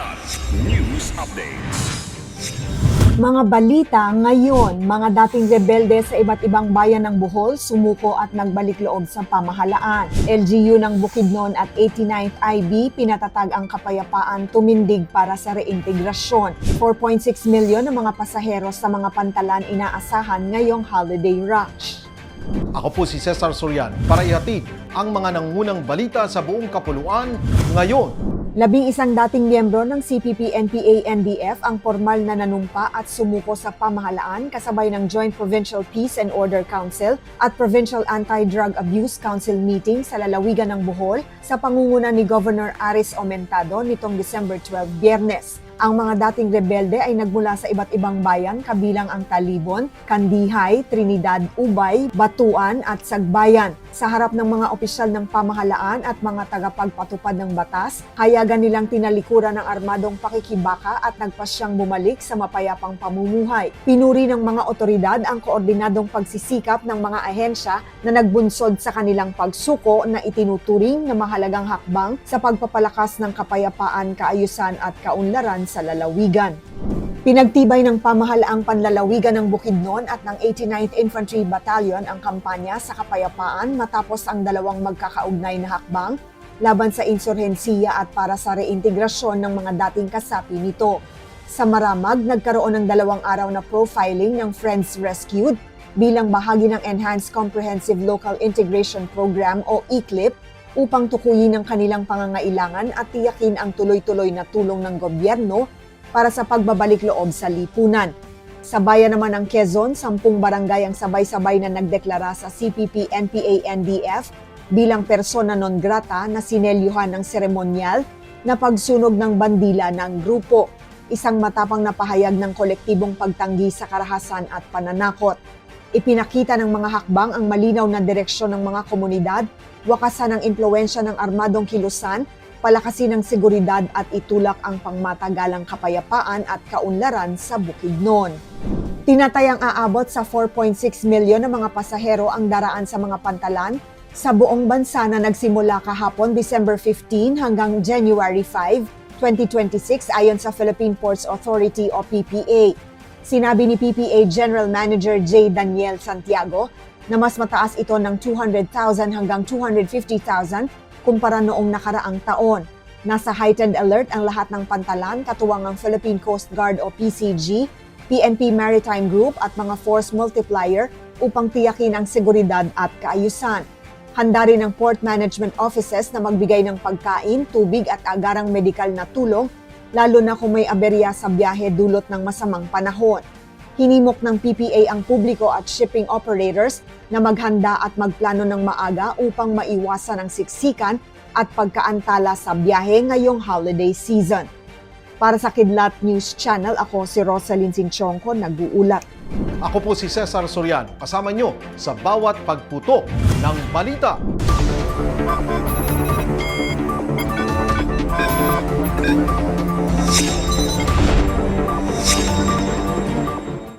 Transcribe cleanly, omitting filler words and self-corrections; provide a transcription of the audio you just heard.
Kilat News Updates. Mga balita ngayon, mga dating rebelde sa iba't ibang bayan ng Bohol sumuko at nagbalik loob sa pamahalaan. LGU ng Bukidnon at 89th IB pinatatag ang kapayapaan tumindig para sa reintegrasyon. 4.6 milyon ng mga pasahero sa mga pantalan inaasahan ngayong holiday rush. Ako po si Cesar Sorian para ihatid ang mga nangunang balita sa buong kapuluan ngayon. 11 dating miyembro ng CPP-NPA-NDF ang formal na nanumpa at sumuko sa pamahalaan kasabay ng Joint Provincial Peace and Order Council at Provincial Anti-Drug Abuse Council meeting sa lalawigan ng Bohol sa pangunguna ni Governor Aris Omentado nitong December 12, Biyernes. Ang mga dating rebelde ay nagmula sa iba't ibang bayan kabilang ang Talibon, Kandihay, Trinidad, Ubay, Batuan at Sagbayan. Sa harap ng mga opisyal ng pamahalaan at mga tagapagpatupad ng batas, hayagan nilang tinalikuran ng armadong pakikibaka at nagpasyang bumalik sa mapayapang pamumuhay. Pinuri ng mga otoridad ang koordinadong pagsisikap ng mga ahensya na nagbunsod sa kanilang pagsuko na itinuturing na mahalagang hakbang sa pagpapalakas ng kapayapaan, kaayusan at kaunlaran sa lalawigan. Pinagtibay ng pamahalaang panlalawigan ng Bukidnon at ng 89th Infantry Battalion ang kampanya sa kapayapaan matapos ang dalawang magkakaugnay na hakbang laban sa insurhensiya at para sa reintegrasyon ng mga dating kasapi nito. Sa Maramag, nagkaroon ng 2 araw na profiling ng Friends Rescued bilang bahagi ng Enhanced Comprehensive Local Integration Program o ECLIP upang tukuyin ang kanilang pangangailangan at tiyakin ang tuloy-tuloy na tulong ng gobyerno para sa pagbabalik loob sa lipunan. Sa bayan naman ng Quezon, 10 barangay ang sabay-sabay na nagdeklara sa CPP-NPA-NDF bilang persona non grata na sinelyuhan ng seremonyal na pagsunog ng bandila ng grupo. Isang matapang na pahayag ng kolektibong pagtanggi sa karahasan at pananakot. Ipinakita ng mga hakbang ang malinaw na direksyon ng mga komunidad, wakasan ang impluwensya ng armadong kilusan, palakasin ang seguridad at itulak ang pangmatagalang kapayapaan at kaunlaran sa Bukidnon. Tinatayang aabot sa 4.6 milyon na mga pasahero ang daraan sa mga pantalan sa buong bansa na nagsimula kahapon December 15 hanggang January 5, 2026 ayon sa Philippine Ports Authority o PPA. Sinabi ni PPA General Manager J. Daniel Santiago na mas mataas ito ng 200,000 hanggang 250,000 kumpara noong nakaraang taon. Nasa heightened alert ang lahat ng pantalan katuwang ang Philippine Coast Guard o PCG, PNP Maritime Group at mga force multiplier upang tiyakin ang seguridad at kaayusan. Handa rin ang port management offices na magbigay ng pagkain, tubig at agarang medikal na tulong lalo na kung may aberya sa biyahe dulot ng masamang panahon. Hinimok ng PPA ang publiko at shipping operators na maghanda at magplano ng maaga upang maiwasan ang siksikan at pagkaantala sa biyahe ngayong holiday season. Para sa Kidlat News Channel, ako si Rosalyn Sinchonko, nag-uulat. Ako po si Cesar Sorian, kasama nyo sa bawat pagputo ng balita.